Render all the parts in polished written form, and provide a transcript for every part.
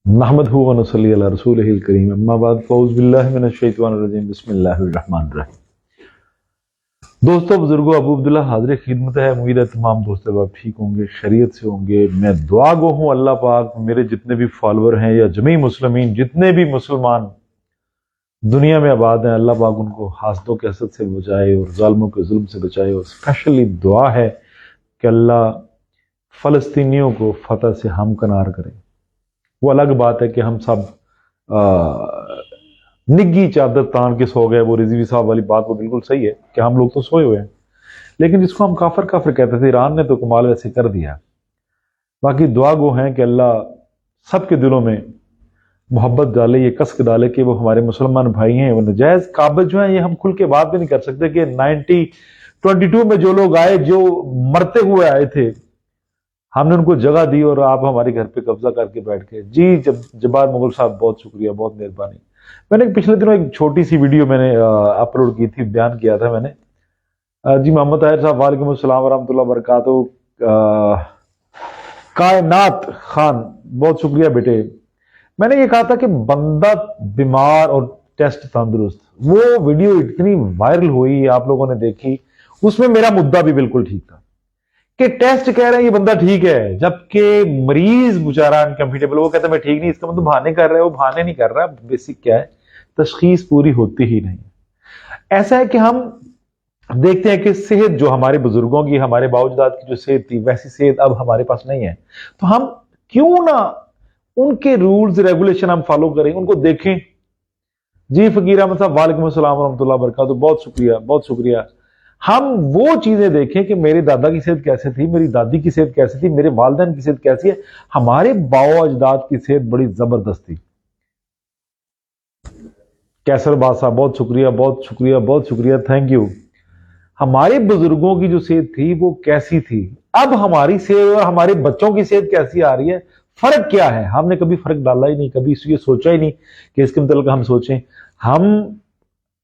नहमदहु व नसल्ली अला रसूलिहिल करीम अम्मा बाद फ़ऊज़ बिल्लाहि मिनश शैतानिर रजीम बिस्मिल्लाहिर रहमानिर रहीम। दोस्तों बुजुर्गों, अबू अब्दुल्ला हाजिर खिदमत है। उम्मीद है तमाम दोस्तों आप ठीक होंगे, खैरियत से होंगे। मैं दुआ गो हूँ अल्लाह पाक मेरे जितने भी फॉलोअर हैं या जमी मुस्लिमीन जितने भी मुसलमान दुनिया में आबाद हैं, अल्लाह पाक उनको हासदों के हसद से बचाए और जालिमों के जुल्म से बचाए। और स्पेशली दुआ है कि अल्लाह फ़लस्तीनियों को फतह से हमकनार करे। वो अलग बात है कि हम सब निग्गी चादर तान के सो गए। वो रिजवी साहब वाली बात वो बिल्कुल सही है कि हम लोग तो सोए हुए हैं, लेकिन जिसको हम काफिर काफिर कहते थे, ईरान ने तो कमाल वैसे कर दिया। बाकी दुआ गो हैं कि अल्लाह सबके दिलों में मोहब्बत डाले, ये कसक डाले कि वो हमारे मुसलमान भाई हैं। वो नजायज काबिज जो हैं, ये हम खुल के बात भी नहीं कर सकते कि 1922 में जो लोग आए, जो मरते हुए आए थे, हमने उनको जगह दी और आप हमारे घर पे कब्जा करके बैठ गए। जी जब्बार मुगल साहब, बहुत शुक्रिया, बहुत मेहरबानी। मैंने पिछले दिनों एक छोटी सी वीडियो मैंने अपलोड की थी, बयान किया था मैंने। जी मोहम्मद ताहिर साहब, वालेकुम अस्सलाम वरहमतुल्लाह वबरकातुहू। कायनात खान, बहुत शुक्रिया बेटे। मैंने ये कहा था कि बंदा बीमार और टेस्ट तंदुरुस्त, वो वीडियो इतनी वायरल हुई, आप लोगों ने देखी। उसमें मेरा मुद्दा भी बिल्कुल ठीक था कि टेस्ट कह रहे हैं ये बंदा ठीक है, जबकि मरीज बेचारा अनकंफर्टेबल, वो कहता है मैं ठीक नहीं। इसका मतलब बहाने कर रहा है। वो बहाने नहीं कर रहा, बेसिक क्या है, तशखीस पूरी होती ही नहीं। ऐसा है कि हम देखते हैं कि सेहत जो हमारे बुजुर्गों की, हमारे बाउजदाद की जो सेहत थी, वैसी सेहत अब हमारे पास नहीं है। तो हम क्यों ना उनके रूल्स रेगुलेशन हम फॉलो करें, उनको देखें। जी फकीर अहमद साहब, वालेकुम अस्सलाम वरहमतुल्लाह वबरकातुहू, बहुत शुक्रिया, बहुत शुक्रिया। हम वो चीजें देखें कि मेरे दादा की सेहत कैसे थी, मेरी दादी की सेहत कैसी थी, मेरे वालिदैन की सेहत कैसी है। हमारे बाओ अजदाद की सेहत बड़ी जबरदस्त थी। कैसर बादशाह, बहुत शुक्रिया, बहुत शुक्रिया, बहुत शुक्रिया, थैंक यू। हमारे बुजुर्गों की जो सेहत थी वो कैसी थी, अब हमारी सेहत और हमारे बच्चों की सेहत कैसी आ रही है, फर्क क्या है। हमने कभी फर्क डाला ही नहीं, कभी इसलिए सोचा ही नहीं कि इसके मतलब हम सोचें। हम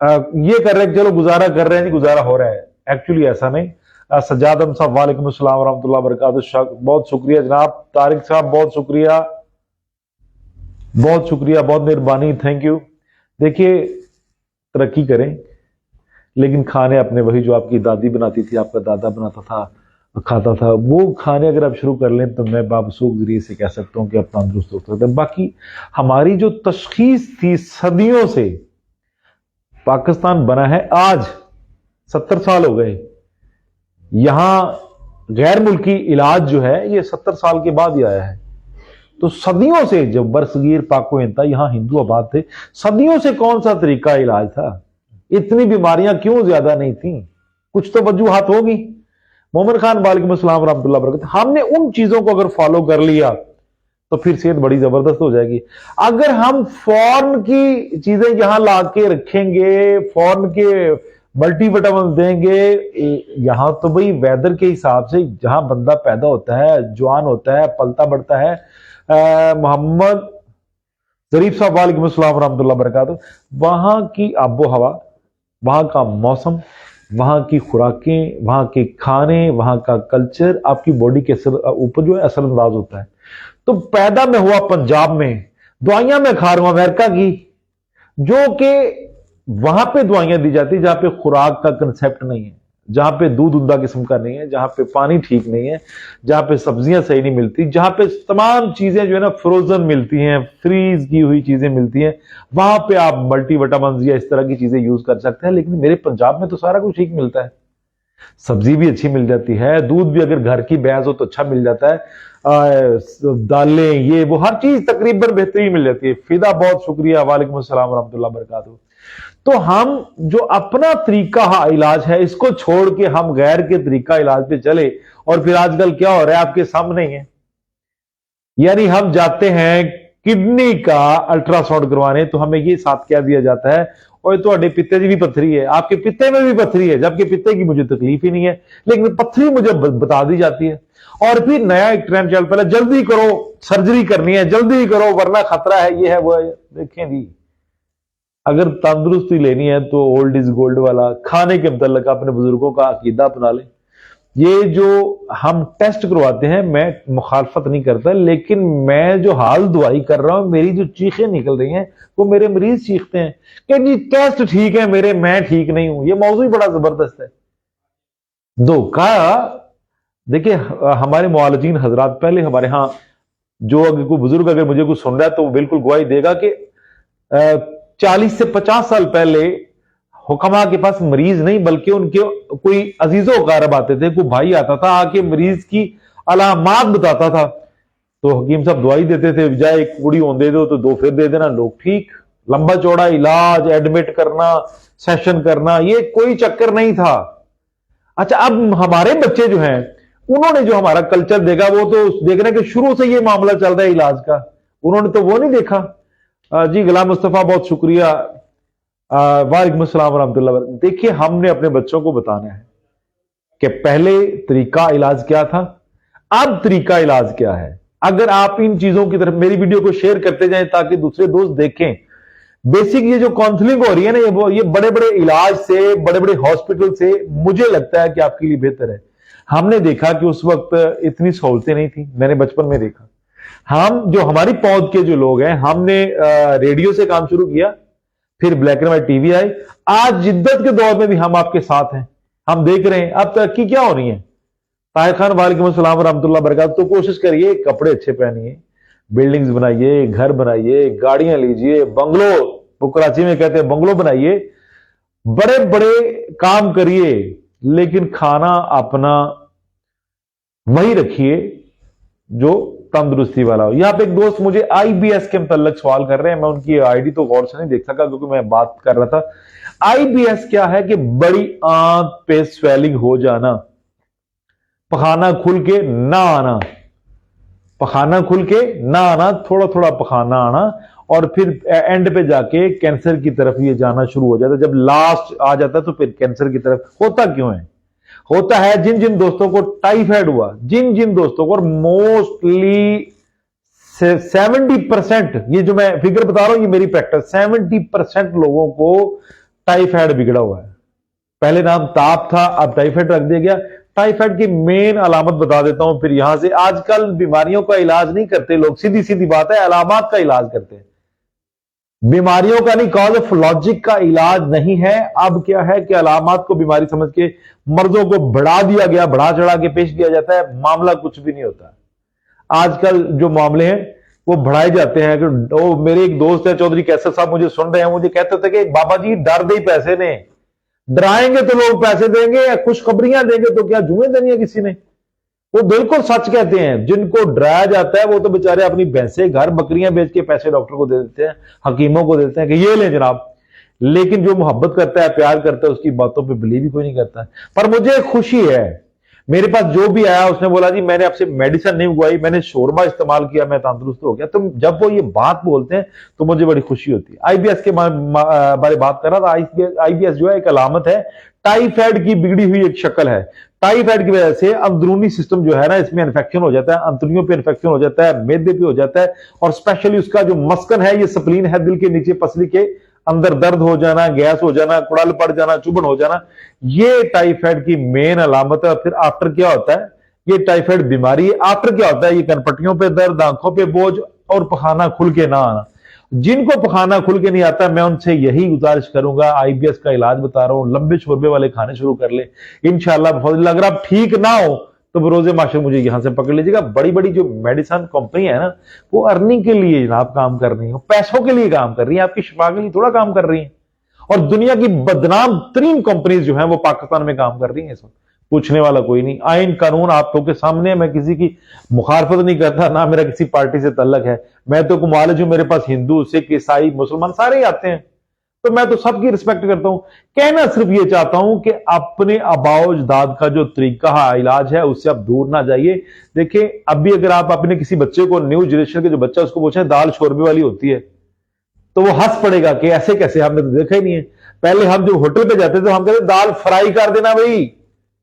ये कर रहे हैं, चलो गुजारा कर रहे हैं जी, गुजारा हो रहा है। एक्चुअली ऐसा नहीं। सज्जाद हम साहब, वालेकुम अस्सलाम वरहमतुल्लाह वबरकातुहू, बहुत शुक्रिया जनाब। तारिक साहब, बहुत शुक्रिया, बहुत शुक्रिया, बहुत मेहरबानी, थैंक यू। देखिए, तरक्की करें, लेकिन खाने अपने वही जो आपकी दादी बनाती थी, आपका दादा बनाता था, खाता था, वो खाने अगर आप शुरू कर लें तो मैं बाबसूख जरिए से कह सकता हूं कि आप तंदुरुस्त हो सकते हैं। बाकी हमारी जो तशखीस थी सदियों से, पाकिस्तान बना है आज 70 साल हो गए। यहां गैर मुल्की इलाज जो है ये 70 साल के बाद ही आया है। तो सदियों से जब बरसगीर पाको इंता यहां हिंदू आबाद थे, सदियों से कौन सा तरीका इलाज था, इतनी बीमारियां क्यों ज्यादा नहीं थी, कुछ तो वजूहात होगी। मोमिन खान, वालेकुम अस्सलाम वरहमतुल्लाह वबरकातुहू। हमने उन चीजों को अगर फॉलो कर लिया तो फिर सेहत बड़ी जबरदस्त हो जाएगी। अगर हम फॉरेन की चीजें यहां ला के रखेंगे, फॉरेन के मल्टीविटामिन देंगे, यहां तो भाई वेदर के हिसाब से जहां बंदा पैदा होता है, जवान होता है, पलता बढ़ता है। मोहम्मद जरीफ साहब, वालेकुम अस्सलाम वरहमतुल्लाह वबरकातुहू। वहां की आबो हवा, वहां का मौसम, वहां की खुराकें, वहां के खाने, वहां का कल्चर आपकी बॉडी के ऊपर जो है असरअंदाज होता है। तो पैदा में हुआ पंजाब में, दवाइयां मैं खा रहा हूं अमेरिका की, जो कि वहां पे दवाइयां दी जाती, जहां पे खुराक का कंसेप्ट नहीं है, जहां पे दूध उमदा किस्म का नहीं है, जहां पे पानी ठीक नहीं है, जहां पे सब्जियां सही नहीं मिलती, जहां पे तमाम चीजें जो है ना फ्रोजन मिलती हैं, फ्रीज की हुई चीजें मिलती हैं, वहां पे आप मल्टीविटामिन या इस तरह की चीजें यूज कर सकते हैं। लेकिन मेरे पंजाब में तो सारा कुछ ठीक मिलता है, सब्जी भी अच्छी मिल जाती है, दूध भी अगर घर की भैंस हो तो अच्छा मिल जाता है, दालें ये वो हर चीज तकरीबन बेहतरीन मिल जाती है। फिदा, बहुत शुक्रिया, वालेकुम अस्सलाम वरहमतुल्लाह वबरकातुहू। तो हम जो अपना तरीका इलाज है इसको छोड़ के हम गैर के तरीका इलाज पे चले, और फिर आजकल क्या हो रहा है आपके सामने ही है। यानी हम जाते हैं किडनी का अल्ट्रासाउंड करवाने, तो हमें ये साथ क्या दिया जाता है, और तो पित्ते की भी पत्थरी है, आपके पित्ते में भी पत्थरी है, जबकि पित्ते की मुझे तकलीफ ही नहीं है, लेकिन पत्थरी मुझे बता दी जाती है। और फिर नया एक ट्रेंड चल पड़ा, जल्दी करो, सर्जरी करनी है, जल्दी करो वरना खतरा है, ये है वो है। देखें जी, अगर तंदुरुस्ती लेनी है तो ओल्ड इज गोल्ड वाला खाने के मतलब अपने बुजुर्गों का अकीदा अपना लें। ये जो हम टेस्ट करवाते हैं, मैं मुखालफत नहीं करता, लेकिन मैं जो हाल दुआई कर रहा हूं, मेरी जो चीखें निकल रही हैं वो मेरे मरीज चीखते हैं कि जी टेस्ट ठीक है मेरे, मैं ठीक नहीं हूं। ये मौजूद ही बड़ा जबरदस्त है। धोखा, देखिए हमारे मुआलिजीन हजरात, पहले हमारे यहाँ जो अगर कोई बुजुर्ग अगर मुझे कुछ सुन रहा है तो बिल्कुल गवाही देगा कि 40 से 50 साल पहले हुक्मा के पास मरीज नहीं बल्कि उनके कोई अजीजों कारब आते थे, कोई भाई आता था आके मरीज की अलामात बताता था, तो हकीम साहब दवाई देते थे, बजाय एक कुड़ी होने दे दो तो दो फिर दे देना, लोग ठीक। लंबा चौड़ा इलाज, एडमिट करना, सेशन करना, ये कोई चक्कर नहीं था। अच्छा, अब हमारे बच्चे जो हैं उन्होंने जो हमारा कल्चर देखा, वो तो देख रहे हैं कि शुरू से ये मामला चल रहा है इलाज का, उन्होंने तो वो नहीं देखा। जी गुलाम मुस्तफा बहुत शुक्रिया, वालेकुम अस्सलाम वरहमतुल्लाह। देखिए हमने अपने बच्चों को बताना है कि पहले तरीका इलाज क्या था, अब तरीका इलाज क्या है। अगर आप इन चीजों की तरफ मेरी वीडियो को शेयर करते जाएं ताकि दूसरे दोस्त देखें, बेसिक ये जो काउंसलिंग हो रही है ना, ये बड़े बड़े इलाज से, बड़े बड़े हॉस्पिटल से, मुझे लगता है कि आपके लिए बेहतर है। हमने देखा कि उस वक्त इतनी सहूलतें नहीं थी, मैंने बचपन में देखा। हम जो हमारी पौध के जो लोग हैं, हमने रेडियो से काम शुरू किया, फिर ब्लैक एंड व्हाइट टीवी आई, आज जिद्दत के दौर में भी हम आपके साथ हैं। हम देख रहे हैं अब तरक्की क्या हो रही है। ताहिर खान वालेकुम अस्सलाम वरहमतुल्लाह बरकात। तो कोशिश करिए, कपड़े अच्छे पहनिए, बिल्डिंग्स बनाइए, घर बनाइए, गाड़ियां लीजिए, बंगलो, वो कराची में कहते हैं बंगलो बनाइए, बड़े बड़े काम करिए, लेकिन खाना अपना वही रखिए जो तंदुरुस्ती वाला हो। यहां पे एक दोस्त मुझे आईबीएस के मतलब सवाल कर रहे हैं, मैं उनकी आईडी तो गौर से नहीं देख सका क्योंकि मैं बात कर रहा था। आईबीएस क्या है कि बड़ी आंत पे स्वेलिंग हो जाना, पखाना खुल के ना आना, पखाना खुल के ना आना, थोड़ा थोड़ा पखाना आना, और फिर एंड पे जाके कैंसर की तरफ ये जाना शुरू हो जाता है। जब लास्ट आ जाता है तो फिर कैंसर की तरफ। होता क्यों है? होता है जिन जिन दोस्तों को टाइफाइड हुआ, जिन जिन दोस्तों को, और मोस्टली 70%, ये जो मैं फिगर बता रहा हूं ये मेरी प्रैक्टिस, 70% लोगों को टाइफाइड बिगड़ा हुआ है। पहले नाम ताप था, अब टाइफाइड रख दिया गया। टाइफाइड की मेन अलामत बता देता हूं, फिर यहां से। आजकल बीमारियों का इलाज नहीं करते लोग, सीधी सीधी बात है, अलामत का इलाज करते हैं। बीमारियों का नहीं, कॉज ऑफ लॉजिक का इलाज नहीं है। अब क्या है कि अलामत को बीमारी समझ के मर्जों को बढ़ा दिया गया, बढ़ा चढ़ा के पेश किया जाता है, मामला कुछ भी नहीं होता। आजकल जो मामले हैं वो बढ़ाए जाते हैं। कि मेरे एक दोस्त है चौधरी कैसर साहब, मुझे सुन रहे हैं, मुझे कहते थे कि बाबा जी डर दे पैसे ने, डराएंगे तो लोग पैसे देंगे, या खुशखबरियां देंगे तो क्या जुए देनी है किसी ने। वो बिल्कुल सच कहते हैं। जिनको डराया जाता है वो तो बेचारे अपनी भैंसे, घर, बकरियां बेच के पैसे डॉक्टर को दे देते हैं, हकीमों को दे देते हैं कि ये ले जनाब। लेकिन जो मोहब्बत करता है, प्यार करता है, उसकी बातों पे बिलीव ही कोई नहीं करता है। पर मुझे खुशी है, मेरे पास जो भी आया उसने बोला जी मैंने आपसे मेडिसिन नहीं उगवाई, मैंने शोरबा इस्तेमाल किया, मैं तंदुरुस्त हो गया। तो जब वो ये बात बोलते हैं तो मुझे बड़ी खुशी होती है। आईबीएस के बारे बात कर रहा था। आईबीएस जो है एक अलामत है, टाइफाइड की बिगड़ी हुई एक शक्ल है। टाइफाइड की वजह से अंदरूनी सिस्टम जो है ना, इसमें इन्फेक्शन हो जाता है, अंतड़ियों पे इन्फेक्शन हो जाता है, मैदे पे हो जाता है, और स्पेशली उसका जो मस्कन है, ये स्प्लीन है, दिल के नीचे पसली के अंदर दर्द हो जाना, गैस हो जाना, कुड़ाल पड़ जाना, चुभन हो जाना, ये टाइफाइड की मेन अलामत है। फिर आफ्टर क्या होता है? ये टाइफाइड बीमारी है। आफ्टर क्या होता है? ये कनपट्टियों पे दर्द, आंखों पे बोझ, और पखाना खुल के ना आना। जिनको पखाना खुल के नहीं आता, मैं उनसे यही गुजारिश करूंगा, आईबीएस का इलाज बता रहा हूं, लंबे शोरबे वाले खाने शुरू कर ले इंशाल्लाह। अगर आप ठीक ना हो तो बरोज़े माशर मुझे यहां से पकड़ लीजिएगा। बड़ी बड़ी जो मेडिसिन कंपनी है ना, वो अर्निंग के लिए जनाब काम कर रही है, पैसों के लिए काम कर रही है, आपकी शिफा के लिए थोड़ा काम कर रही है। और दुनिया की बदनाम तरीन कंपनीज जो है वो पाकिस्तान में काम कर रही है। इसमें पूछने वाला कोई नहीं। आइन कानून आप लोग के सामने, मैं किसी की मुखालफत नहीं करता, ना मेरा किसी पार्टी से तल्लक है। मैं तो कुमालिज हूं, मेरे पास हिंदू, सिख, ईसाई, मुसलमान सारे ही आते हैं, तो मैं तो सबकी रिस्पेक्ट करता हूं। कहना सिर्फ ये चाहता हूं कि अपने आबाओ-अजदाद का जो तरीका है, इलाज है, उससे आप दूर ना जाइए। देखिए अभी अगर आप अपने किसी बच्चे को, न्यू जनरेशन के जो बच्चा, उसको पूछे दाल शोरबे वाली होती है, तो वो हंस पड़ेगा कि ऐसे कैसे, हमने तो देखा ही नहीं है। पहले हम जो होटल पे जाते थे हम कहते दाल फ्राई कर देना भाई,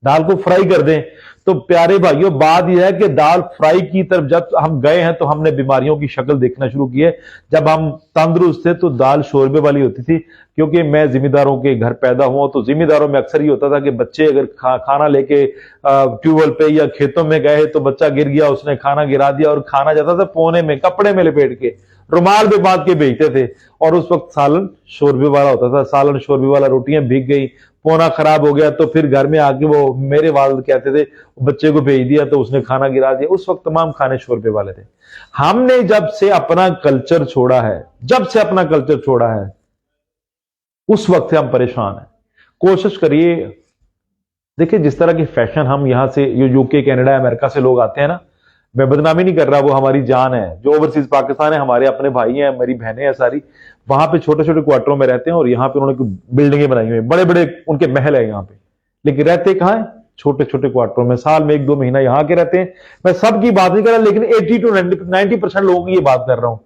दाल को फ्राई कर दें। तो प्यारे भाइयों, बात यह है कि दाल फ्राई की तरफ जब हम गए हैं तो हमने बीमारियों की शक्ल देखना शुरू की है। जब हम तंदुरुस्त थे तो दाल शोरबे वाली होती थी, क्योंकि मैं जिम्मेदारों के घर पैदा हुआ, तो जिम्मेदारों में अक्सर ये होता था कि बच्चे अगर खाना लेके ट्यूबवेल पे या खेतों में गए तो बच्चा गिर गया, उसने खाना गिरा दिया, और खाना जाता था पोने में, कपड़े में लपेट के, रुमाल पे बांध के भेजते थे, और उस वक्त सालन शोरबे वाला होता था। सालन शोरबे वाला, रोटियां भीग गई, पोना खराब हो गया, तो फिर घर में आके वो मेरे वालिद कहते थे बच्चे को भेज दिया तो उसने खाना गिरा दिया। उस वक्त तमाम खाने शोरबे वाले थे। हमने जब से अपना कल्चर छोड़ा है, उस वक्त से हम परेशान हैं। कोशिश करिए, देखिए जिस तरह की फैशन हम यहां से यूके, कनाडा, अमेरिका से लोग आते हैं ना, मैं बदनामी नहीं कर रहा, वो हमारी जान है। जो ओवरसीज पाकिस्तान है, हमारे अपने भाई हैं, मेरी बहनें हैं सारी, वहां पे छोटे छोटे क्वार्टरों में रहते हैं, और यहाँ पे उन्होंने बिल्डिंगें बनाई हुई हैं, बड़े बड़े उनके महल है यहाँ पे, लेकिन रहते कहाँ है? छोटे छोटे क्वार्टरों में। साल में 1-2 महीना यहाँ के रहते हैं। मैं सबकी बात नहीं कर रहा, लेकिन 80 to 90% लोगों की ये बात कर रहा हूं।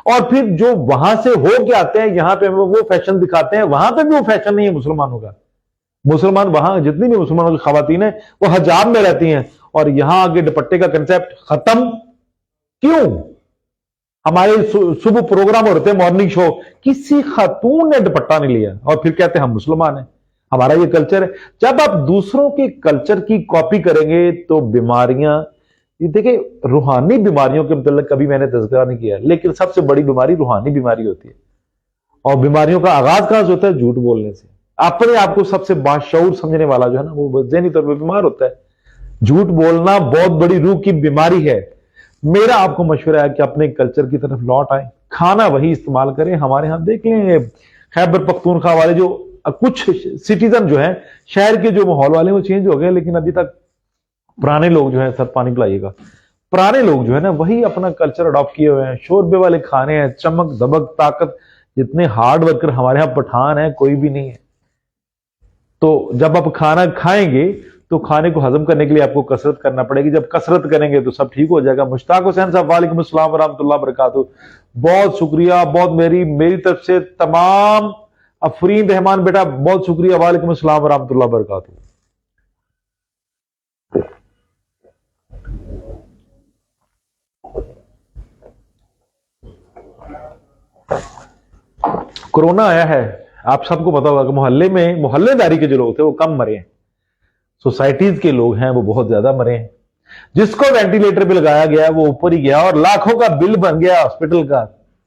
और फिर जो वहां से हो के आते हैं यहाँ पे, वो फैशन दिखाते हैं, वहां पे भी वो फैशन नहीं है मुसलमानों का। मुसलमान, वहां जितनी भी मुसलमानों की खवातीन है वो हजाब में रहती हैं, और यहां आगे दुपट्टे का कंसेप्ट खत्म। क्यों? हमारे सुबह प्रोग्राम होते हैं, मॉर्निंग शो, किसी खातून ने दुपट्टा नहीं लिया, और फिर कहते हैं हम मुसलमान हैं। हमारा ये कल्चर है। जब आप दूसरों के कल्चर की कॉपी करेंगे तो बीमारियां, देखिए रूहानी बीमारियों के मतलब कभी मैंने तज़किरा नहीं किया, लेकिन सबसे बड़ी बीमारी रूहानी बीमारी होती है। और बीमारियों का आगाज कहां से होता है? झूठ बोलने से। अपने आप को सबसे बाशऊर समझने वाला जो है ना, वो ज़हनी तौर पर बीमार होता है। झूठ बोलना बहुत बड़ी रूह की बीमारी है। मेरा आपको मशवरा है कि अपने कल्चर की तरफ लौट आए, खाना वही इस्तेमाल करें। हमारे यहां देख लें, खैबर पख्तूनख्वा वाले जो कुछ सिटीजन जो है, शहर के जो माहौल वाले, वो चेंज हो गए, लेकिन अभी तक पुराने लोग जो है, सर पानी पिलाइएगा, पुराने लोग जो है ना, वही अपना कल्चर अडॉप्ट किए हुए हैं। शोरबे वाले खाने हैं, चमक दबक ताकत, जितने हार्ड वर्कर हमारे यहां पठान है कोई भी नहीं है। तो जब आप खाना खाएंगे तो खाने को हजम करने के लिए आपको कसरत करना पड़ेगी। जब कसरत करेंगे तो सब ठीक हो जाएगा। मुश्ताक हुसैन साहब, वालेकुम अस्सलाम व रहमतुल्लाह व बरकातुहू। बहुत शुक्रिया, बहुत मेरी तरफ से तमाम। अफरीन रहमान बेटा, बहुत शुक्रिया, वालेकुम अस्सलाम व रहमतुल्लाह व बरकातुहू। कोरोना आया है, आप सबको पता होगा कि मोहल्ले में मोहल्लेदारी के जो लोग थे वो कम मरे हैं, सोसाइटीज के लोग हैं वो बहुत ज्यादा मरे हैं। जिसको वेंटिलेटर पे लगाया गया वो ऊपर ही गया, और लाखों का बिल बन गया हॉस्पिटल का,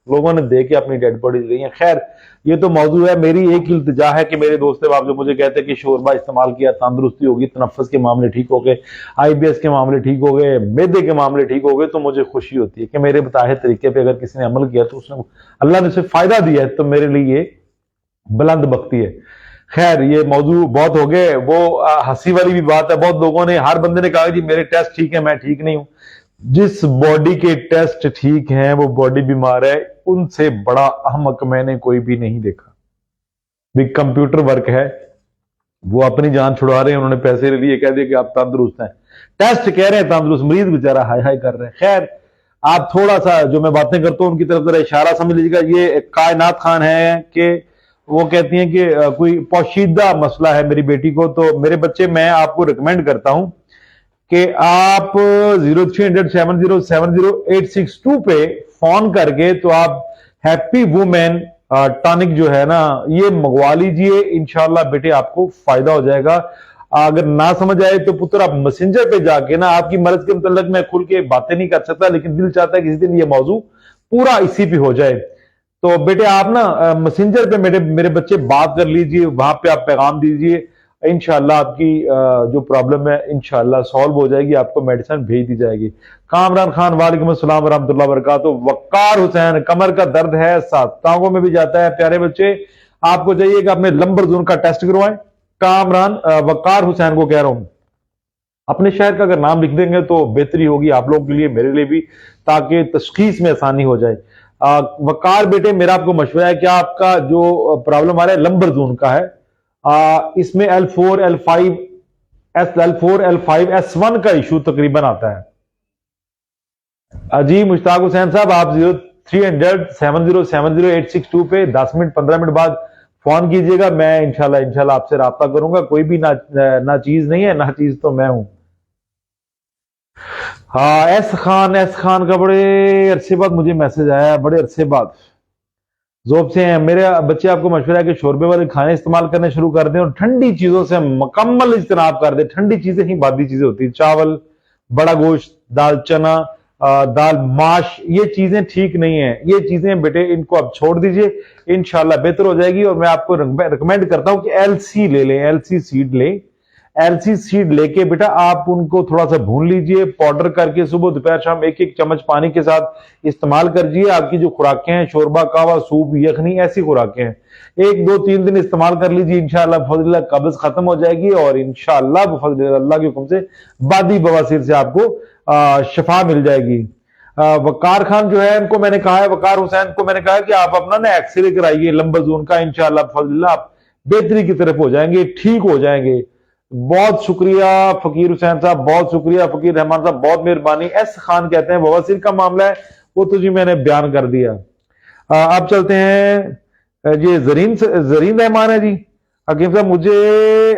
लोगों ने देख के अपनी डेड बॉडीज गई हैं। खैर, ये तो मौजू है। मेरी एक इल्तिजा है कि मेरे दोस्त बाप जो मुझे कहते हैं कि शोरबा इस्तेमाल किया तंदुरुस्ती होगी, तनफ्फुस के मामले ठीक हो गए, IBS के मामले ठीक हो गए, मैदे के मामले ठीक हो गए, तो मुझे खुशी होती है कि मेरे बताए तरीके पे अगर किसी ने अमल किया तो उसने, अल्लाह ने उसे फायदा दिया है, तो मेरे लिए ये बुलंद बख्ती है। खैर, ये मौजू बहुत हो गए। वो हंसी वाली भी बात है, बहुत लोगों ने, हर बंदे ने कहा जी मेरे टेस्ट ठीक है, मैं ठीक नहीं हूं। जिस बॉडी के टेस्ट ठीक हैं वो बॉडी बीमार है, उनसे बड़ा अहमक मैंने कोई भी नहीं देखा। भी कंप्यूटर वर्क है, वो अपनी जान छुड़वा रहे हैं, उन्होंने पैसे लिए, कह दिया कि आप तंदुरुस्त हैं, टेस्ट कह रहे हैं तंदुरुस्त, मरीज बेचारा हाय हाय कर रहे हैं। खैर, आप थोड़ा सा जो मैं बातें करता हूं उनकी तरफ जरा इशारा समझ लीजिएगा। ये कायनात खान है कि वो कहती हैं कि कोई पोशीदा मसला है मेरी बेटी को, तो मेरे बच्चे, मैं आपको रिकमेंड करता हूं कि आप 030070708662 पे फोन करके तो आप हैप्पी वुमेन टॉनिक जो है ना, ये मंगवा लीजिए। इंशाल्लाह बेटे आपको फायदा हो जाएगा। अगर ना समझ आए तो पुत्र आप मैसेंजर पे जाके ना, आपकी मर्ज के मुतल्लिक मैं खुल के बातें नहीं कर सकता, लेकिन दिल चाहता है कि किसी दिन ये मौजू पूरा इसी पे हो जाए। तो बेटे आप ना मैसेंजर पे मेरे बच्चे बात कर लीजिए, वहां पे आप पैगाम दीजिए, इंशाल्लाह आपकी जो प्रॉब्लम है इंशाल्लाह सॉल्व हो जाएगी, आपको मेडिसिन भेज दी जाएगी। कामरान खान, वालेकुम अस्सलाम व रहमतुल्लाह व बरकातुहू। वक्कार हुसैन, कमर का दर्द है, साथ टांगों में भी जाता है। प्यारे बच्चे, आपको चाहिए कि अपने लंबर जोन का टेस्ट करवाएं। कामरान, वक्कार हुसैन को कह रहा हूं, अपने शहर का अगर नाम लिख देंगे तो बेहतरी होगी आप लोगों के लिए, मेरे लिए भी, ताकि तशखीस में आसानी हो जाए। वकार बेटे, मेरा आपको मशवरा है कि आपका जो प्रॉब्लम आ रहा है लंबर जोन का है, इसमें L4 L5 L4 L5 S1 का इशू तकरीबन आता है। जी मुश्ताक हुसैन साहब, आप 030070708662 पे 10 मिनट 15 मिनट बाद फोन कीजिएगा। मैं इंशाल्लाह आपसे राब्ता करूंगा। कोई भी ना चीज नहीं है, ना चीज तो मैं हूं। हाँ, एस खान का बड़े अरसे बाद मुझे मैसेज आया, बड़े अरसे बाद। जोब से हैं मेरे बच्चे, आपको मशवरा है कि शोरबे वाले खाने इस्तेमाल करने शुरू कर दें और ठंडी चीजों से मुकम्मल इज्तनाब कर दें। ठंडी चीजें ही बादी चीजें होती हैं, चावल, बड़ा गोश्त, दाल चना, दाल माश, ये चीजें ठीक नहीं है। ये चीजें बेटे इनको आप छोड़ दीजिए, इंशाल्लाह बेहतर हो जाएगी। और मैं आपको रिकमेंड करता हूं कि एलसी ले लें, एलसी सीड लें। एलसी सीड लेके बेटा आप उनको थोड़ा सा भून लीजिए, पाउडर करके सुबह दोपहर शाम एक एक चम्मच पानी के साथ इस्तेमाल करिए। आपकी जो खुराकें हैं, शोरबा, कावा, सूप, यखनी, ऐसी खुराकें हैं, 1 2 3 दिन इस्तेमाल कर लीजिए, इंशाअल्लाह बफज़लिल्लाह कब्ज खत्म हो जाएगी और इंशाअल्लाह बफज़लिल्लाह अल्लाह के हुक्म से बादी बवासीर से आपको शफा मिल जाएगी। वकार खान जो है, इनको मैंने कहा है, वकार हुसैन को मैंने कहा है कि आप अपना ना एक्सरे कराइए लंबा जोन का, इंशाअल्लाह बफज़लिल्लाह आप बेहतरी की तरफ हो जाएंगे, ठीक हो जाएंगे। बहुत शुक्रिया फकीर हुसैन साहब, बहुत शुक्रिया फकीर रहमान साहब, बहुत मेहरबानी। एस खान कहते हैं बवासीर का मामला है, वो तो जी मैंने बयान कर दिया। अब चलते हैं, ये जरीन रहमान है जी। हकीम साहब, मुझे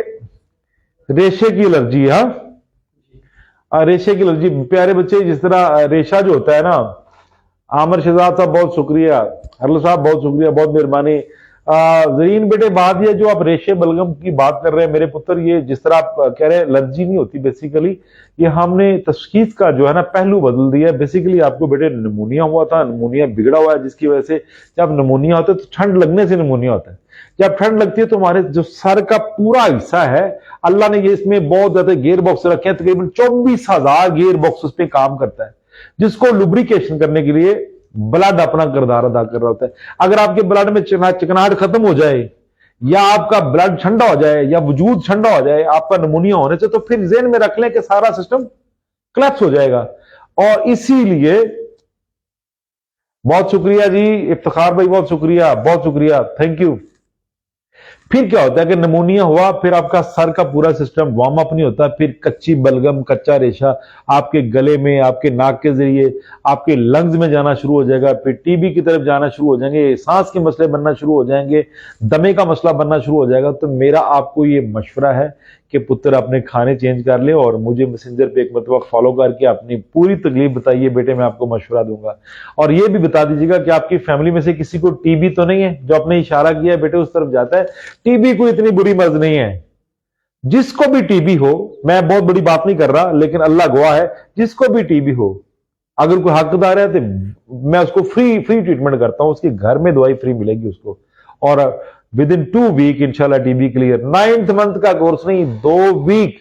रेशे की एलर्जी है। रेशे की एलर्जी, प्यारे बच्चे, जिस तरह रेशा जो होता है ना, आमिर शहजाद साहब बहुत शुक्रिया, हरल साहब बहुत शुक्रिया, बहुत मेहरबानी। जरीन बेटे, बात ये जो आप रेशे बलगम की बात कर रहे हैं मेरे पुत्र, ये जिस तरह आप कह रहे हैं एलर्जी नहीं होती, बेसिकली ये हमने तशखीस का जो है ना पहलू बदल दिया है। बेसिकली आपको बेटे निमोनिया हुआ था, निमोनिया बिगड़ा हुआ है, जिसकी वजह से जब निमोनिया होता है तो ठंड लगने से निमोनिया होता है। जब ठंड लगती है तो हमारे जो सर का पूरा हिस्सा है, अल्लाह ने ये इसमें बहुत ज्यादा गेयर बॉक्स रखे हैं, तकरीबन 24,000 गेयर बॉक्स उस पर काम करता है, जिसको लुब्रिकेशन करने के लिए ब्लड अपना किरदार अदा कर रहा होता है। अगर आपके ब्लड में चिकनाहट खत्म हो जाए, या आपका ब्लड ठंडा हो जाए, या वजूद ठंडा हो जाए आपका निमोनिया होने से, तो फिर जेहन में रख लें कि सारा सिस्टम क्लैप्स हो जाएगा। और इसीलिए बहुत शुक्रिया जी इफ्तिखार भाई, बहुत शुक्रिया, थैंक यू। फिर क्या होता है कि निमोनिया हुआ, फिर आपका सर का पूरा सिस्टम वार्म अप नहीं होता, फिर कच्ची बलगम, कच्चा रेशा आपके गले में, आपके नाक के जरिए आपके लंग्स में जाना शुरू हो जाएगा, फिर टीबी की तरफ जाना शुरू हो जाएंगे, सांस के मसले बनना शुरू हो जाएंगे, दमे का मसला बनना शुरू हो जाएगा। तो मेरा आपको ये मशवरा है कि पुत्र अपने खाने चेंज कर ले और मुझे मैसेंजर पे एक मतलब फॉलो करके अपनी पूरी तकलीफ बताइए बेटे, मैं आपको मशवरा दूंगा। और ये भी बता दीजिएगा कि आपकी फैमिली में से किसी को टीबी तो नहीं है, जो आपने इशारा किया है बेटे उस तरफ जाता है। टीबी कोई इतनी बुरी मर्ज नहीं है, जिसको भी टीबी हो, मैं बहुत बड़ी बात नहीं कर रहा, लेकिन अल्लाह गवाह है, जिसको भी टीबी हो, अगर कोई हकदार है तो मैं उसको फ्री ट्रीटमेंट करता हूं, उसके घर में दवाई फ्री मिलेगी उसको, और विद इन 2 वीक इंशाल्लाह टीबी क्लियर। 9th मंथ का कोर्स नहीं, 2 वीक,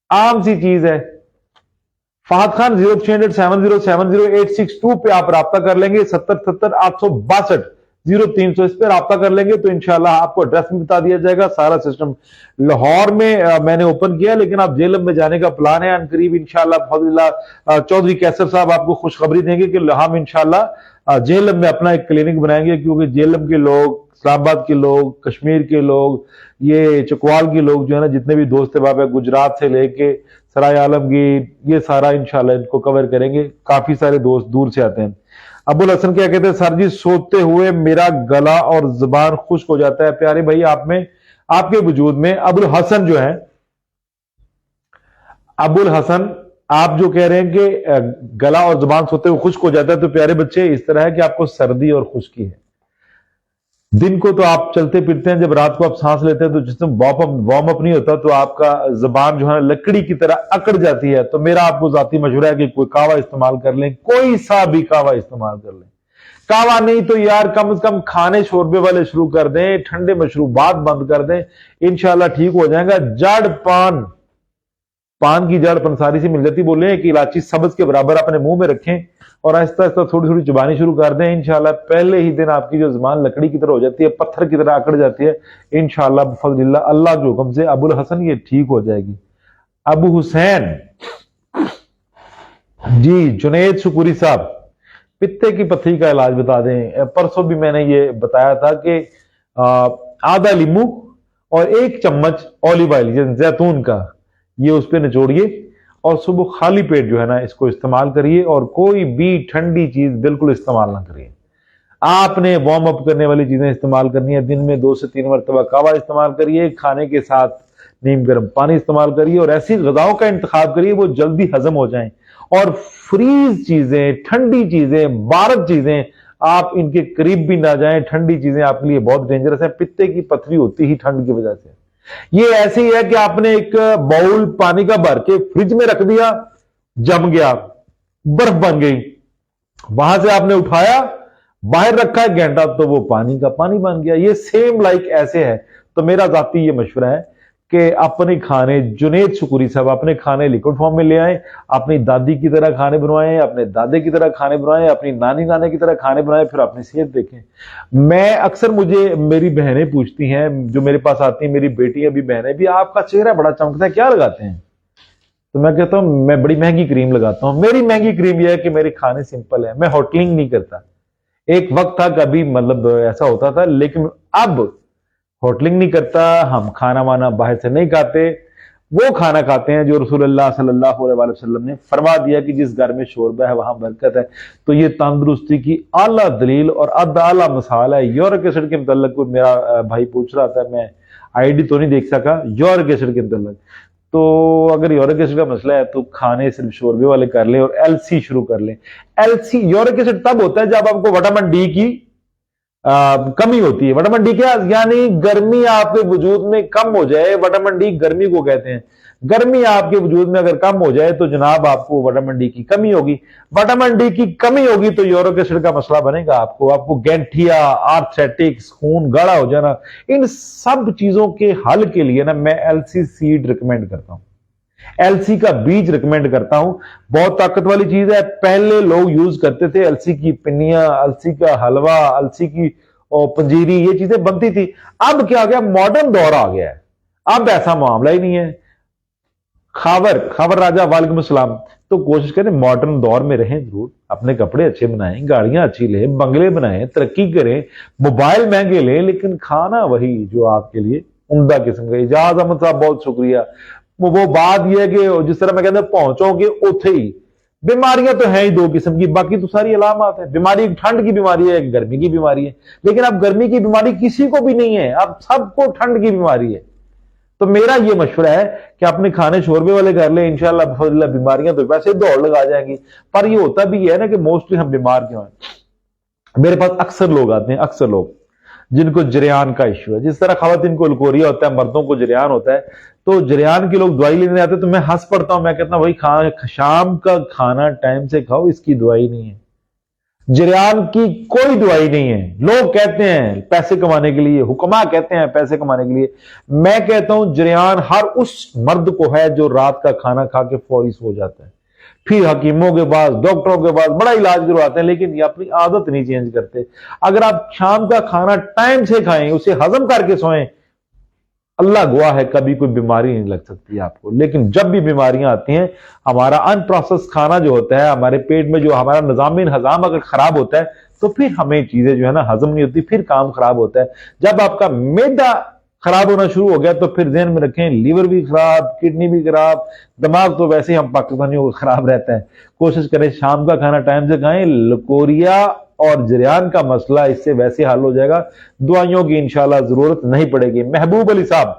आम सी चीज है। फहद खान 06007070 पे आप राब्ता कर लेंगे, 7070 862 इस पे राब्ता कर लेंगे तो इंशाल्लाह आपको एड्रेस भी बता दिया जाएगा, सारा सिस्टम। लाहौर में मैंने ओपन किया, लेकिन आप जेलम में जाने का प्लान है अनकरीब इंशाल्लाह फजलिल्लाह। चौधरी कैसर साहब आपको खुशखबरी देंगे कि हम इंशाल्लाह जेलम में अपना एक क्लिनिक बनाएंगे, क्योंकि जेलम के लोग, इस्लामाबाद के लोग, कश्मीर के लोग, ये चकवाल के लोग जो है ना, जितने भी दोस्त बाब है, गुजरात से लेके सराय आलमगीर, ये सारा इंशाल्लाह इनको कवर करेंगे। काफी सारे दोस्त दूर से आते हैं। अबुल हसन क्या कहते हैं, सर जी सोते हुए मेरा गला और जुबान खुश्क हो जाता है। प्यारे भाई, आप में, आपके वजूद में अबुल हसन जो है, अबुल हसन आप जो कह रहे हैं कि गला और जुबान सोते हुए खुश्क हो जाता है, तो प्यारे बच्चे इस तरह है कि आपको सर्दी और खुश्की है। दिन को तो आप चलते फिरते हैं, जब रात को आप सांस लेते हैं तो जिसमें वार्म अप नहीं होता, तो आपका जुबान जो है लकड़ी की तरह अकड़ जाती है। तो मेरा आपको जाती मशवरा है कि कोई कावा इस्तेमाल कर लें, कोई सा भी कावा इस्तेमाल कर लें। कावा नहीं तो यार कम से कम खाने शोरबे वाले शुरू कर दें, ठंडे मशरूबात बंद कर दें, इंशाल्लाह ठीक हो जाएगा। जड़ पान की जड़ पंसारी से मिल जाती, बोले कि इलायची सब्ज के बराबर अपने मुंह में रखें और आहिस्ता आहिस्ता थोड़ी थोड़ी चबानी शुरू कर दें। इंशाल्लाह पहले ही दिन आपकी जो जुबान लकड़ी की तरह हो जाती है, पत्थर की तरह अकड़ जाती है, इंशाल्लाह बफज़लिल्लाह अल्लाह के हुक्म से अबुल हसन ये ठीक हो जाएगी। अबू हुसैन जी, जुनैद शुकुरी साहब, पित्ते की पथरी का इलाज बता दें। परसों भी मैंने ये बताया था कि आधा लींबू और 1 चम्मच ऑलिव ऑयल जैतून का, ये उस पर निचोड़िए और सुबह खाली पेट जो है ना इसको इस्तेमाल करिए, और कोई भी ठंडी चीज बिल्कुल इस्तेमाल ना करिए। आपने वार्म अप करने वाली चीजें इस्तेमाल करनी है। दिन में 2 से 3 मरतबा कावा इस्तेमाल करिए, खाने के साथ नीम गर्म पानी इस्तेमाल करिए, और ऐसी गजाओं का इंतखाब करिए वो जल्दी हजम हो जाएं। और फ्रीज चीजें, ठंडी चीजें, बारद चीजें आप इनके करीब भी ना जाएं। ठंडी चीजें आपके लिए बहुत डेंजरस है। पित्ते की पथरी होती ही ठंड की वजह से। ये ऐसी है कि आपने एक बाउल पानी का भर के फ्रिज में रख दिया, जम गया, बर्फ बन गई, वहां से आपने उठाया, बाहर रखा है घंटा, तो वो पानी का पानी बन गया। ये सेम लाइक ऐसे है। तो मेरा जाती ये मशवरा है कि अपने खाने, जुनेद शुक्री साहब, अपने खाने लिक्विड फॉर्म में ले आए, अपनी दादी की तरह खाने बनवाएं, अपने दादे की तरह खाने बनवाएं, अपनी नानी नाने की तरह खाने बनाएं, फिर अपनी सेहत देखें। मैं अक्सर, मुझे मेरी बहनें पूछती हैं, जो मेरे पास आती हैं, मेरी बेटियां भी, बहनें भी, आपका चेहरा बड़ा चमकता है, क्या लगाते हैं? तो मैं कहता हूं मैं बड़ी महंगी क्रीम लगाता हूं। मेरी महंगी क्रीम यह है कि मेरे खाने सिंपल है, मैं होटलिंग नहीं करता। एक वक्त था कभी, मतलब ऐसा होता था, लेकिन अब होटलिंग नहीं करता। हम खाना वाना बाहर से नहीं खाते, वो खाना खाते हैं जो रसूलुल्लाह सल्लल्लाहु अलैहि वसल्लम ने फरमा दिया कि जिस घर में शोरबा है वहां बरकत है। तो ये तंदुरुस्ती की आला दलील और आला मिसाल है। यूरिक एसिड के मतलब, कोई मेरा भाई पूछ रहा था, मैं आईडी तो नहीं देख सका यूरिक एसिड के मतलब। तो अगर यूरिक एसिड का मसला है तो खाने सिर्फ शोरबे वाले कर ले और एलसी शुरू कर ले। एलसी, यूरिक एसिड तब होता है जब आपको विटामिन डी की कमी होती है। विटामिन डी क्या, यानी गर्मी आपके वजूद में कम हो जाए। विटामिन डी गर्मी को कहते हैं। गर्मी आपके वजूद में अगर कम हो जाए तो जनाब आपको विटामिन डी की कमी होगी। विटामिन डी की कमी होगी तो यूरिक एसिड का मसला बनेगा। आपको गैंठिया, आर्थराइटिस, खून गाढ़ा हो जाना, इन सब चीजों के हल के लिए ना मैं एलसी सीड रिकमेंड करता हूं, एलसी का बीज रिकमेंड करता हूं। बहुत ताकत वाली चीज है। पहले लोग यूज करते थे अलसी की पिन्नियां, अलसी का हलवा, अलसी की पंजीरी, ये चीजें बनती थी। अब क्या आ गया, मॉडर्न दौर आ गया है, अब ऐसा मामला ही नहीं है। खावर राजा वालेकुम सलाम। तो कोशिश करें मॉडर्न दौर में रहें जरूर, अपने कपड़े अच्छे बनाएं, गाड़ियां अच्छी लें, बंगले बनाएं, तरक्की करें, मोबाइल महंगे लें, लेकिन खाना वही जो आपके लिए उम्दा किस्म का। इजाज अहमद साहब बहुत शुक्रिया। वो बात यह है कि जिस तरह मैं कहता पहुंचोगे उथे ही। बीमारियां तो हैं ही दो किस्म की, बाकी तो सारी अलामत है। बीमारी एक ठंड की बीमारी है, एक गर्मी की बीमारी है। लेकिन अब गर्मी की बीमारी किसी को भी नहीं है, अब सबको ठंड की बीमारी है। तो मेरा ये मशवरा है कि अपने खाने शोरबे वाले कर ले, इंशाल्लाह बीमारियां तो वैसे दौड़ लगा जाएंगी। पर ये होता भी है ना कि मोस्टली हम बीमार क्यों हैं। मेरे पास अक्सर लोग आते हैं, अक्सर लोग जिनको जरियान का इश्यू है। जिस तरह खवातीन को लकोरिया होता है, मर्दों को जरियान होता है, तो जरियान के लोग दवाई लेने आते हैं तो मैं हंस पड़ता हूं। मैं कहता हूं भाई शाम का खाना टाइम से खाओ, इसकी दवाई नहीं है। जरियान की कोई दवाई नहीं है। लोग कहते हैं पैसे कमाने के लिए, हुक्मा कहते हैं पैसे कमाने के लिए। मैं कहता हूं जरियान हर उस मर्द को है जो रात का खाना खा के फौरी सो जाता है, फिर हकीमों के पास, डॉक्टरों के पास बड़ा इलाज करवाते हैं, लेकिन ये अपनी आदत नहीं चेंज करते। अगर आप शाम का खाना टाइम से खाएं, उसे हजम करके सोएं, अल्लाह गवाह है कभी कोई बीमारी नहीं लग सकती आपको। लेकिन जब भी बीमारियां आती हैं, हमारा अनप्रोसेस खाना जो होता है, हमारे पेट में जो हमारा निजाम हजाम अगर खराब होता है तो फिर हमें चीजें जो है ना हजम नहीं होती, फिर काम खराब होता है। जब आपका मैदा खराब होना शुरू हो गया तो फिर ध्यान में रखें लीवर भी खराब, किडनी भी खराब, दिमाग तो वैसे ही हम पाकिस्तानियों को खराब रहता है। कोशिश करें शाम का खाना टाइम से खाएं। लकोरिया और जरियान का मसला इससे वैसे हल हो जाएगा, दवाइयों की इंशाल्लाह जरूरत नहीं पड़ेगी। महबूब अली साहब,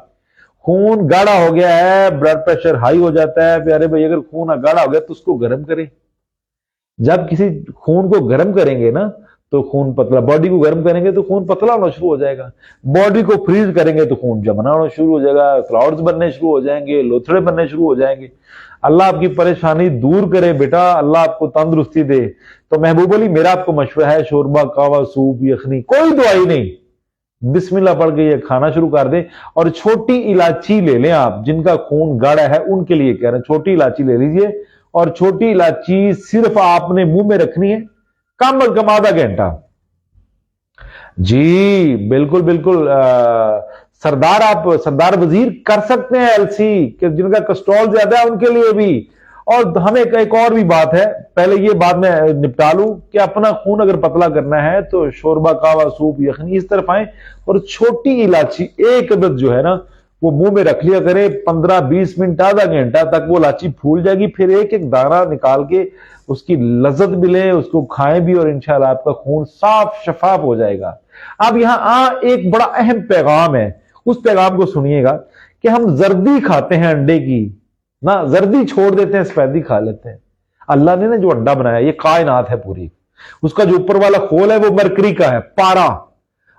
खून गाढ़ा हो गया है, ब्लड प्रेशर हाई हो जाता है। प्यारे भाई, अगर खून गाढ़ा हो गया तो उसको गर्म करें। जब किसी खून को गर्म करेंगे ना तो खून पतला, बॉडी को गर्म करेंगे तो खून पतला होना शुरू हो जाएगा। बॉडी को फ्रीज करेंगे तो खून जमना होना शुरू हो जाएगा, क्लाउड्स बनने शुरू हो जाएंगे, लोथड़े बनने शुरू हो जाएंगे। अल्लाह आपकी परेशानी दूर करे बेटा, अल्लाह आपको तंदुरुस्ती दे। तो महबूब अली, मेरा आपको मशवरा है, शोरबा, कावा, सूप, यखनी, कोई दवाई नहीं, बिस्मिल्लाह पढ़ के ये खाना शुरू कर दें। और छोटी इलायची ले लें आप, जिनका खून गाढ़ा है उनके लिए कह रहे हैं, छोटी इलायची ले लीजिए। और छोटी इलायची सिर्फ आपने मुंह में रखनी है कम अज कम आधा घंटा। जी बिल्कुल बिल्कुल। सरदार वजीर कर सकते हैं एलसी, जिनका कोलेस्ट्रॉल ज्यादा है उनके लिए भी। और हमें एक और भी बात है, पहले ये बात मैं निपटा लूं कि अपना खून अगर पतला करना है तो शोरबा, कावा, सूप, यखनी इस तरफ आए और छोटी इलायची एक अदद जो है ना वो मुंह में रख लिया करे। 15-20 मिनट, आधा घंटा तक वो इलायची फूल जाएगी। फिर एक एक दाना निकाल के उसकी लज्जत मिले, उसको खाएं भी, और इंशाल्लाह आपका खून साफ शफाफ हो जाएगा। अब यहां एक बड़ा अहम पैगाम है, उस पैगाम को सुनिएगा कि हम जर्दी खाते हैं अंडे की ना, जर्दी छोड़ देते हैं, सफेदी खा लेते हैं। अल्लाह ने ना जो अंडा बनाया, ये कायनात है पूरी, उसका जो ऊपर वाला खोल है वो मरकरी का है, पारा,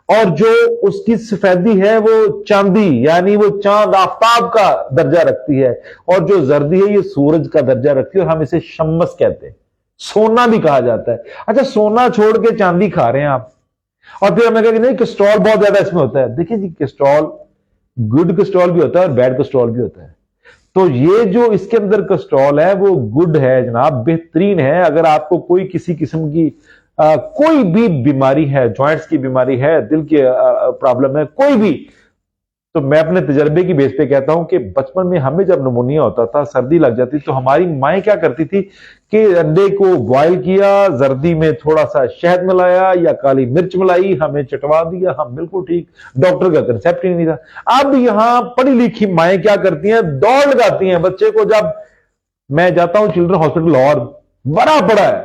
और जो उसकी सफेदी है वो चांदी, यानी वो चांद आफताब का दर्जा रखती है, और जो जर्दी है ये सूरज का दर्जा रखती है, और हम इसे शम्मस कहते हैं, सोना भी कहा जाता है। अच्छा, सोना छोड़ के चांदी खा रहे हैं आप, और फिर हमें कहा कि नहीं कोलेस्ट्रॉल बहुत ज्यादा इसमें होता है। देखिए जी, कोलेस्ट्रॉल, गुड कोलेस्ट्रॉल भी होता है और बैड कोलेस्ट्रॉल भी होता है। तो ये जो इसके अंदर कोलेस्ट्रॉल है वो गुड है जनाब, बेहतरीन है। अगर आपको कोई किसी किस्म की कोई भी बीमारी है, जॉइंट्स की बीमारी है, दिल की प्रॉब्लम है, कोई भी, तो मैं अपने तजर्बे की बेस पे कहता हूं कि बचपन में हमें जब निमोनिया होता था, सर्दी लग जाती, तो हमारी माएँ क्या करती थी कि अंडे को बॉयल किया, जर्दी में थोड़ा सा शहद मिलाया या काली मिर्च मिलाई, हमें चटवा दिया, हम बिल्कुल ठीक। डॉक्टर का कंसेप्ट ही नहीं था। अब यहां पढ़ी लिखी माएँ क्या करती हैं, दौड़ लगाती हैं बच्चे को। जब मैं जाता हूं चिल्ड्रन हॉस्पिटल और बड़ा बड़ा है,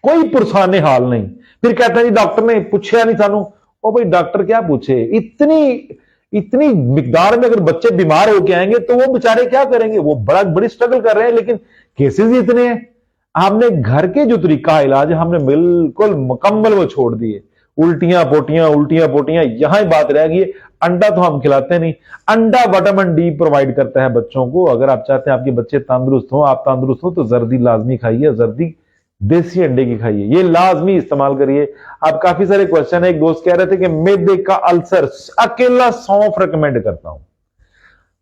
कोई पुरसाने हाल नहीं, फिर कहते हैं जी डॉक्टर ने पूछा नहीं सानू। ओ भाई डॉक्टर क्या पूछे, इतनी मिकदार में अगर बच्चे बीमार होके आएंगे तो वो बेचारे क्या करेंगे, वो बड़ी स्ट्रगल कर रहे हैं, लेकिन केसेस इतने हैं। हमने घर के जो तरीका इलाज हमने बिल्कुल मुकम्मल वो छोड़ दिए, उल्टियां पोटियां, यहां ही बात रह गई। अंडा तो हम खिलाते नहीं, अंडा विटामिन डी प्रोवाइड करता है बच्चों को। अगर आप चाहते हैं आपके बच्चे तंदुरुस्त हो, आप तंदुरुस्त हो, तो जर्दी लाजमी खाइए, जर्दी देसी अंडे की खाइए, ये लाजमी इस्तेमाल करिए। अब काफी सारे क्वेश्चन है, एक दोस्त कह रहे थे कि मैदे का अल्सर, अकेला सौंफ रिकमेंड करता हूं।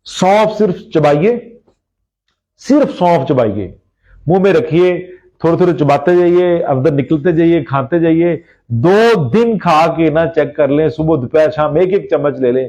सौंफ सिर्फ चबाइए, सिर्फ सौंफ चबाइए, मुंह में रखिए, थोड़े थोड़े चबाते जाइए, अंदर निकलते जाइए, खाते जाइए। 2 दिन खा के ना चेक कर लें, सुबह दोपहर शाम एक एक चम्मच ले लें।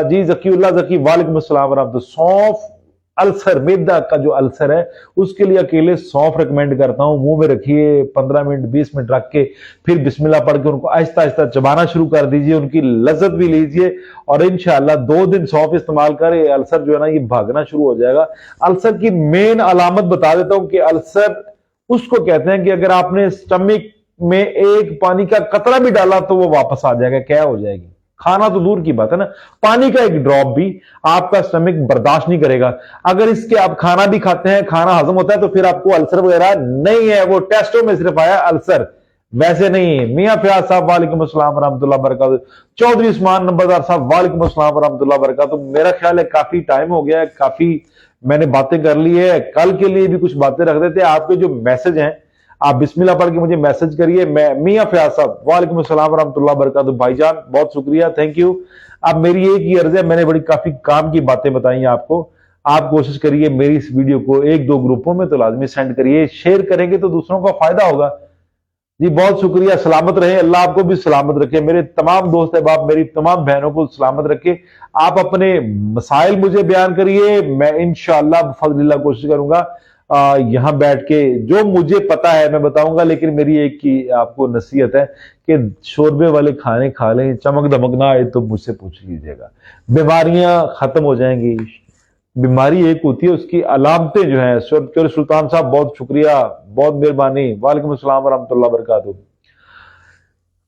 जी जकीउल्लाह जकी, वालेकुम अस्सलाम वरहमतुल्लाह। सौंफ अल्सर, मैदा का जो अल्सर है उसके लिए अकेले सौंफ रिकमेंड करता हूं। मुंह में रखिए, 15 मिनट 20 मिनट रख के, फिर बिस्मिल्लाह पढ़ के उनको आहिस्ता आहिस्ता चबाना शुरू कर दीजिए, उनकी लज्जत भी लीजिए, और इंशाअल्लाह 2 दिन सौंफ इस्तेमाल करें, अल्सर जो है ना ये भागना शुरू हो जाएगा। अल्सर की मेन अलामत बता देता हूं कि अल्सर उसको कहते हैं कि अगर आपने स्टमक में एक पानी का कतरा भी डाला तो वो वापस आ जाएगा, क्या हो जाएगी। खाना तो दूर की बात है ना, पानी का एक ड्रॉप भी आपका स्टमक बर्दाश्त नहीं करेगा। अगर इसके आप खाना भी खाते हैं, खाना हजम होता है, तो फिर आपको अल्सर वगैरह नहीं है, वो टेस्टों में सिर्फ आया अल्सर, वैसे नहीं है। मियां फयाज साहब वालेकुम अस्सलाम वरहमतुल्लाह वबरकातुहू। चौधरी उस्मान नंबरदार साहब वालेकुम अस्सलाम वरहमतुल्लाह वबरकातुहू। मेरा ख्याल है काफी टाइम हो गया है, काफी मैंने बातें कर ली है, कल के लिए भी कुछ बातें रख देते हैं। आपके जो मैसेज हैं आप बिस्मिल्लाह पढ़ के मुझे मैसेज करिए। मैं मियां फयाज साहब वालेकुम अस्सलाम वरहमतुल्लाह वबरकातुहू। भाईजान बहुत शुक्रिया, थैंक यू। अब मेरी एक ही अर्ज है, मैंने बड़ी काफी काम की बातें बताई आपको, आप कोशिश करिए मेरी इस वीडियो को 1-2 ग्रुपों में तो लाजमी सेंड करिए, शेयर करेंगे तो दूसरों का फायदा होगा। जी बहुत शुक्रिया, सलामत रहे, अल्लाह आपको भी सलामत रखे, मेरे तमाम दोस्त अहबाब, मेरी तमाम बहनों को सलामत रखे। आप अपने मसाइल मुझे बयान करिए, मैं इंशाअल्लाह फज़लिल्लाह कोशिश करूंगा यहां बैठ के जो मुझे पता है मैं बताऊंगा। लेकिन मेरी एक ही आपको नसीहत है कि शोरबे वाले खाने खा लें, चमक दमक ना आए तो मुझसे पूछ लीजिएगा, बीमारियां खत्म हो जाएंगी। बीमारी एक होती है, उसकी अलामतें जो हैं। चौधरी सुल्तान साहब बहुत शुक्रिया, बहुत मेहरबानी, वालेकुम अस्सलाम वरहमतुल्लाह वबरकातुहू।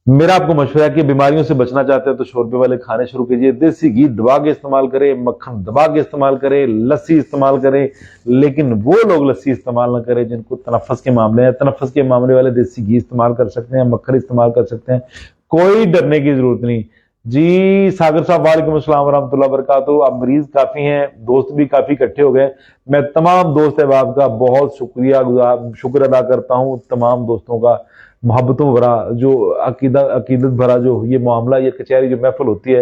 मेरा आपको मशवरा है कि बीमारियों से बचना चाहते हैं तो शोरबे वाले खाने शुरू कीजिए, देसी घी दबा के इस्तेमाल करें, मक्खन दबा के इस्तेमाल करें, लस्सी इस्तेमाल करें। लेकिन वो लोग लस्सी इस्तेमाल ना करें जिनको तनफ्फुस के मामले हैं। तनफ्फुस के मामले वाले देसी घी इस्तेमाल कर सकते हैं, मक्खन इस्तेमाल कर सकते हैं, कोई डरने की जरूरत नहीं। जी सागर साहब वालेकुम अस्सलाम वरहमतुल्लाह वबरकातुहू। अब मरीज काफी हैं, दोस्त भी काफी इकट्ठे हो गए, मैं तमाम दोस्त अहबाब का बहुत शुक्र अदा करता हूँ, तमाम दोस्तों का मोहब्बतों भरा जो अकीदत भरा जो ये मामला, ये कचहरी जो महफिल होती है,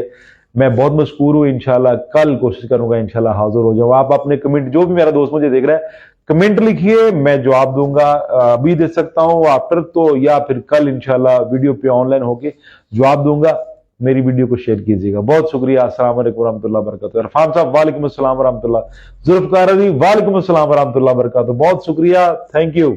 मैं बहुत मशकूर हूँ। इंशाल्लाह कल कोशिश करूंगा इंशाल्लाह हाजिर हो जाऊँ। आप अपने कमेंट, जो भी मेरा दोस्त मुझे देख रहा है, कमेंट लिखिए, मैं जवाब दूंगा, अभी दे सकता हूँ आफ्टर तो, या फिर कल इंशाल्लाह वीडियो पे ऑनलाइन होके जवाब दूंगा। मेरी वीडियो को शेयर कीजिएगा, बहुत शुक्रिया। अस्सलाम वालेकुम रहमतुल्लाह वबरकातुहू। इरफान साहब वालेकुम अस्सलाम वरहमतुल्लाह, जुल्फकार अली वालेकुम अस्सलाम वरहमतुल्लाह वबरकातुहू, बहुत शुक्रिया, थैंक यू।